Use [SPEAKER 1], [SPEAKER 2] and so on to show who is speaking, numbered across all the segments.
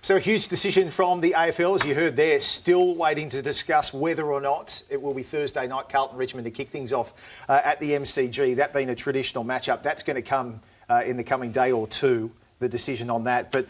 [SPEAKER 1] So a huge decision from the AFL, as you heard there, still waiting to discuss whether or not it will be Thursday night, Carlton-Richmond, to kick things off at the MCG. That being a traditional matchup, that's going to come in the coming day or two, the decision on that. But,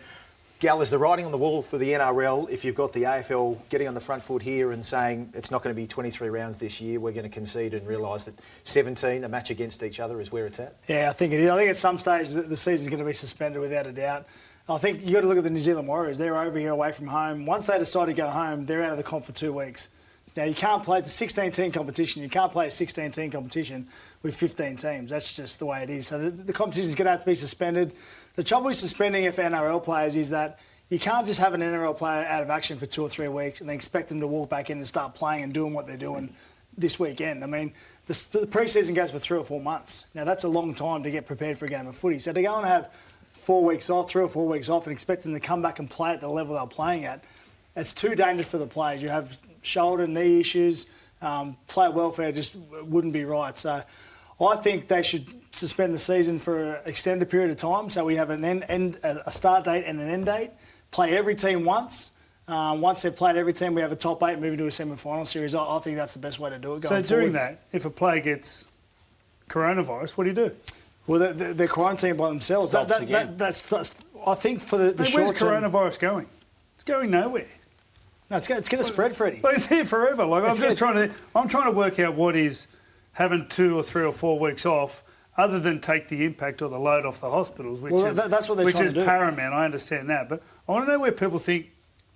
[SPEAKER 1] Gal, is the writing on the wall for the NRL if you've got the AFL getting on the front foot here and saying it's not going to be 23 rounds this year, we're going to concede and realise that 17, a match against each other, is where it's at?
[SPEAKER 2] Yeah, I think it is. I think at some stage the season's going to be suspended without a doubt. I think you've got to look at the New Zealand Warriors. They're over here away from home. Once they decide to go home, they're out of the comp for 2 weeks. Now, you can't play, it's a 16-team competition. You can't play a 16-team competition with 15 teams. That's just the way it is. So the competition's going to have to be suspended. The trouble with suspending it for NRL players is that you can't just have an NRL player out of action for 2 or 3 weeks and then expect them to walk back in and start playing and doing what they're doing this weekend. I mean, the pre-season goes for 3 or 4 months. Now, that's a long time to get prepared for a game of footy. So to go and have 4 weeks off, 3 or 4 weeks off, and expect them to come back and play at the level they're playing at, it's too dangerous for the players. You have shoulder, knee issues. Player welfare just wouldn't be right. So I think they should suspend the season for an extended period of time so we have a start date and an end date. Play every team once. Once they've played every team, we have a top 8 moving to a semi-final series. I think that's the best way to do it going forward.
[SPEAKER 3] So during that, if a player gets coronavirus, what do you do?
[SPEAKER 2] Well, they're quarantined by themselves. That's I think for the short term.
[SPEAKER 3] Where's coronavirus going? It's going nowhere.
[SPEAKER 2] No, it's going to spread, Freddie.
[SPEAKER 3] But it's here forever. Like I'm trying to work out what is having 2 or 3 or 4 weeks off, other than take the impact or the load off the hospitals, which
[SPEAKER 2] that's what they're trying to do.
[SPEAKER 3] Paramount. I understand that, but I want to know where people think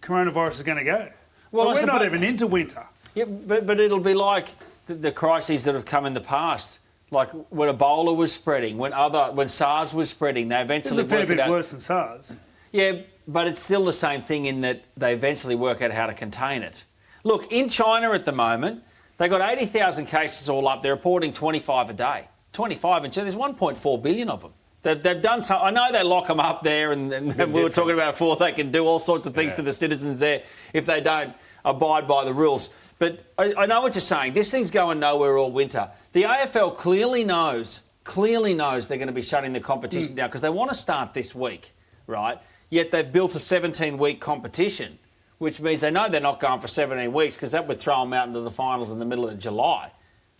[SPEAKER 3] coronavirus is going to go.
[SPEAKER 4] Well,
[SPEAKER 3] we're not even into winter.
[SPEAKER 4] Yeah, but it'll be like the crises that have come in the past. Like when Ebola was spreading, when SARS was spreading, they eventually
[SPEAKER 3] It's a fair bit worse than SARS.
[SPEAKER 4] Yeah, but it's still the same thing in that they eventually work out how to contain it. Look, in China at the moment, they've got 80,000 cases all up. They're reporting 25 a day. 25, and there's 1.4 billion of them. They've done some. I know they lock them up there, and we were talking about before, they can do all sorts of things to the citizens there if they don't abide by the rules. But I know what you're saying. This thing's going nowhere all winter. The AFL clearly knows they're going to be shutting the competition down because they want to start this week, right? Yet they've built a 17-week competition, which means they know they're not going for 17 weeks because that would throw them out into the finals in the middle of July.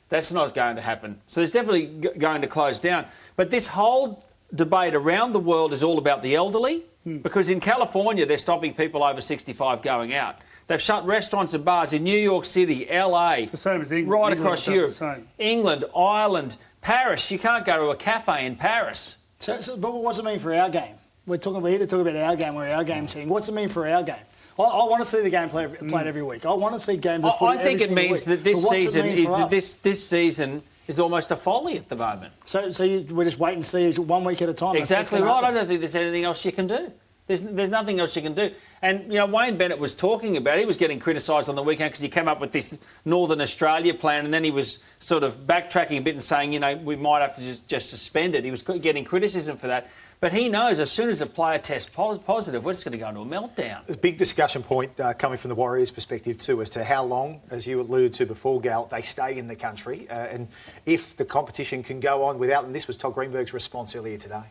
[SPEAKER 4] That's not going to happen. So it's definitely going to close down. But this whole debate around the world is all about the elderly because in California they're stopping people over 65 going out. They've shut restaurants and bars in New York City, LA,
[SPEAKER 3] it's the same as England.
[SPEAKER 4] right across Europe, England, Ireland, Paris. You can't go to a cafe in Paris.
[SPEAKER 2] But what's it mean for our game? We're here to talk about our game, where our game's heading. What's it mean for our game? I want to see the game played every week. I want to see games of footy
[SPEAKER 4] I think it means that this season is almost a folly at the moment.
[SPEAKER 2] So we're just wait and see 1 week at a time.
[SPEAKER 4] Exactly right. I don't think there's anything else you can do. There's nothing else you can do. And, Wayne Bennett was talking about it. He was getting criticised on the weekend because he came up with this Northern Australia plan and then he was sort of backtracking a bit and saying, we might have to just suspend it. He was getting criticism for that. But he knows as soon as a player tests positive, we're just going to go into a meltdown.
[SPEAKER 1] There's a big discussion point coming from the Warriors' perspective too as to how long, as you alluded to before, Gal, they stay in the country and if the competition can go on without them. This was Todd Greenberg's response earlier today.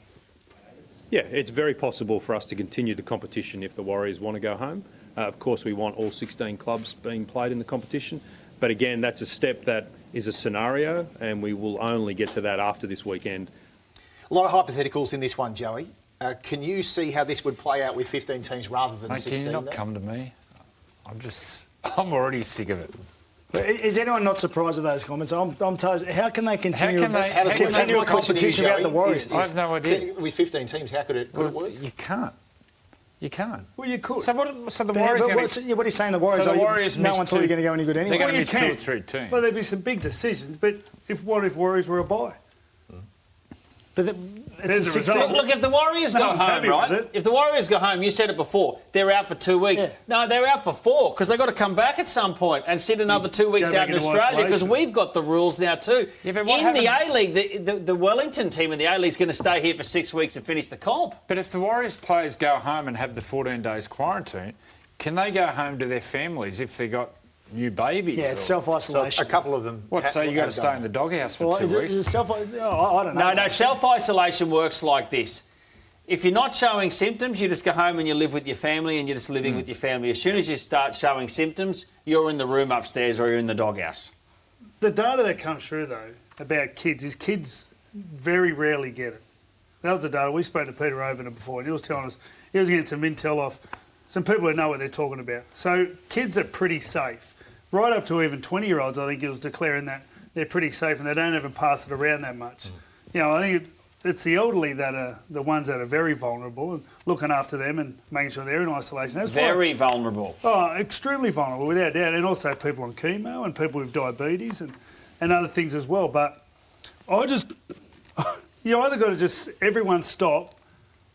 [SPEAKER 5] Yeah, it's very possible for us to continue the competition if the Warriors want to go home. Of course, we want all 16 clubs being played in the competition. But again, that's a step that is a scenario, and we will only get to that after this weekend.
[SPEAKER 1] A lot of hypotheticals in this one, Joey. Can you see how this would play out with 15 teams rather than 16?
[SPEAKER 6] Can you not come to me? I'm already sick of it.
[SPEAKER 2] Is anyone not surprised with those comments? I'm told. How can they continue?
[SPEAKER 1] How does continue a competition
[SPEAKER 2] without the Warriors?
[SPEAKER 6] I have no idea.
[SPEAKER 1] With 15 teams, how could it work?
[SPEAKER 6] You can't. You can't.
[SPEAKER 2] Well, you could.
[SPEAKER 6] So the Warriors?
[SPEAKER 2] What are you saying? The Warriors?
[SPEAKER 6] So the Warriors
[SPEAKER 2] no one thought you were going to go any good anyway.
[SPEAKER 6] They're going to miss 2 or 3 teams.
[SPEAKER 3] Well, there'd be some big decisions. But what if Warriors were a bye?
[SPEAKER 2] But it's a 16.
[SPEAKER 4] Look, if the Warriors go home, right? If the Warriors go home, you said it before, they're out for 2 weeks. Yeah. No, they're out for 4 because they've got to come back at some point and sit another 2 weeks out in Australia because we've got the rules now too. Yeah, but in the A-League, the Wellington team in the A-League is going to stay here for 6 weeks and finish the comp.
[SPEAKER 6] But if the Warriors players go home and have the 14 days quarantine, can they go home to their families if they've got new babies?
[SPEAKER 2] Yeah, it's self-isolation.
[SPEAKER 1] So a couple of them.
[SPEAKER 6] So you got to stay in the doghouse for 2 weeks?
[SPEAKER 2] I don't know.
[SPEAKER 4] No, self-isolation works like this. if you're not showing symptoms, you just go home and you live with your family and you're just living with your family. As soon as you start showing symptoms, you're in the room upstairs or you're in the doghouse.
[SPEAKER 3] The data that comes through, though, about kids is kids very rarely get it. That was the data. We spoke to Peter Overton before, and he was telling us he was getting some intel off some people who know what they're talking about. So kids are pretty safe. Right up to even 20-year-olds, I think he was declaring that they're pretty safe and they don't even pass it around that much. You know, I think it's the elderly that are the ones that are very vulnerable, and looking after them and making sure they're in isolation. That's
[SPEAKER 4] Very vulnerable.
[SPEAKER 3] Oh, extremely vulnerable, without doubt. And also people on chemo and people with diabetes and other things as well. But I just, you either got to just everyone stop,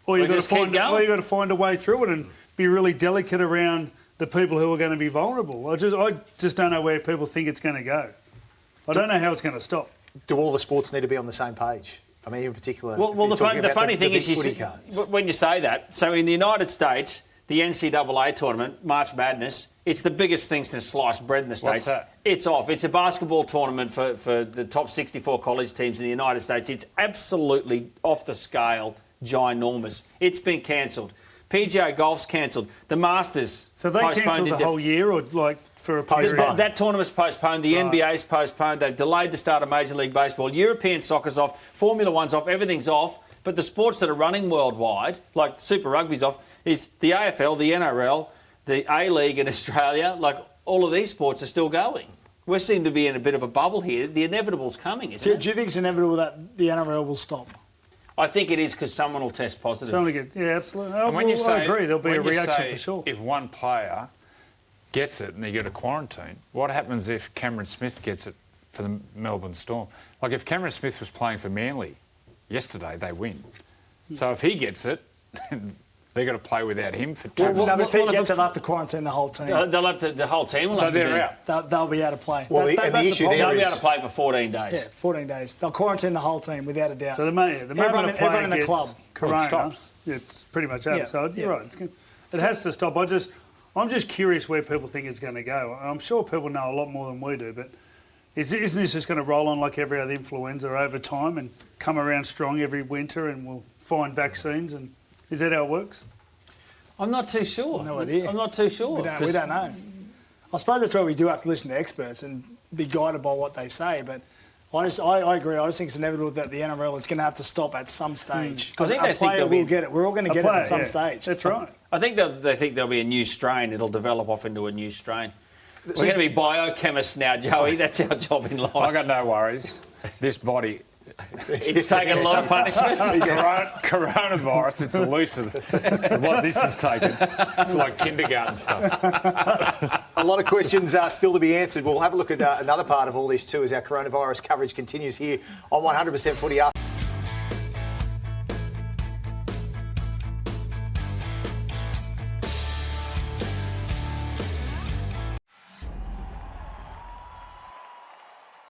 [SPEAKER 3] or you've got to find a way through it and be really delicate around the people who are going to be vulnerable. I just don't know where people think it's going to go. I don't know how it's going to stop.
[SPEAKER 1] Do all the sports need to be on the same page? I mean, in particular...
[SPEAKER 4] Well, the funny thing is, when you say that, so in the United States, the NCAA tournament, March Madness, it's the biggest thing since sliced bread in the States.
[SPEAKER 6] What's that?
[SPEAKER 4] It's off. It's a basketball tournament for the top 64 college teams in the United States. It's absolutely off the scale, ginormous. It's been cancelled. PGA Golf's cancelled. The Masters
[SPEAKER 3] So they cancelled the whole year, or like for a period?
[SPEAKER 4] That tournament's postponed. The NBA's postponed. They've delayed the start of Major League Baseball. European soccer's off. Formula One's off. Everything's off. But the sports that are running worldwide, like Super Rugby's off, is the AFL, the NRL, the A-League in Australia. Like all of these sports are still going. We seem to be in a bit of a bubble here. The inevitable's coming, isn't it?
[SPEAKER 2] Do you think it's inevitable that the NRL will stop?
[SPEAKER 4] I think it is because someone will test positive.
[SPEAKER 3] Yeah, absolutely.
[SPEAKER 6] And when you say,
[SPEAKER 3] I agree, there'll be a
[SPEAKER 6] when you
[SPEAKER 3] reaction
[SPEAKER 6] say
[SPEAKER 3] for sure.
[SPEAKER 6] If one player gets it and they get a quarantine, what happens if Cameron Smith gets it for the Melbourne Storm? Like if Cameron Smith was playing for Manly yesterday, they win. So if he gets it, they're going to play without him for 2 months.
[SPEAKER 2] No, if he gets it, they'll have to quarantine the whole team.
[SPEAKER 4] They'll have to, the whole team will
[SPEAKER 6] So
[SPEAKER 4] have to
[SPEAKER 6] they're
[SPEAKER 4] be
[SPEAKER 6] out.
[SPEAKER 2] They'll be able to play.
[SPEAKER 1] Well, the issue there
[SPEAKER 4] They'll
[SPEAKER 1] is...
[SPEAKER 4] be able to play for 14 days.
[SPEAKER 2] Yeah, 14 days. They'll quarantine the whole team without a doubt.
[SPEAKER 3] So the moment a player
[SPEAKER 2] everyone in the
[SPEAKER 3] gets
[SPEAKER 2] club.
[SPEAKER 3] corona,
[SPEAKER 6] stops.
[SPEAKER 3] it's pretty much out.
[SPEAKER 2] Yeah,
[SPEAKER 3] So you're right. It has to stop. I'm just curious where people think it's going to go. I'm sure people know a lot more than we do, but isn't this just going to roll on like every other influenza over time and come around strong every winter, and we'll find vaccines? And is that how it works?
[SPEAKER 4] I'm not too sure.
[SPEAKER 2] No idea.
[SPEAKER 4] I'm not too sure.
[SPEAKER 2] We don't know. I suppose that's where we do have to listen to experts and be guided by what they say. But I agree. I just think it's inevitable that the NRL is going to have to stop at some stage. Because a player will get it. We're all going to get it at some stage.
[SPEAKER 3] That's right.
[SPEAKER 4] I think they think there'll be a new strain. It'll develop off into a new strain. We're going to be biochemists now, Joey. That's our job in life.
[SPEAKER 6] I got no worries. This body...
[SPEAKER 4] It's taken a lot of punishment.
[SPEAKER 6] Coronavirus, it's elusive. What this has taken, it's like kindergarten stuff.
[SPEAKER 1] A lot of questions are still to be answered. We'll have a look at another part of all this too as our coronavirus coverage continues here on 100% Footy after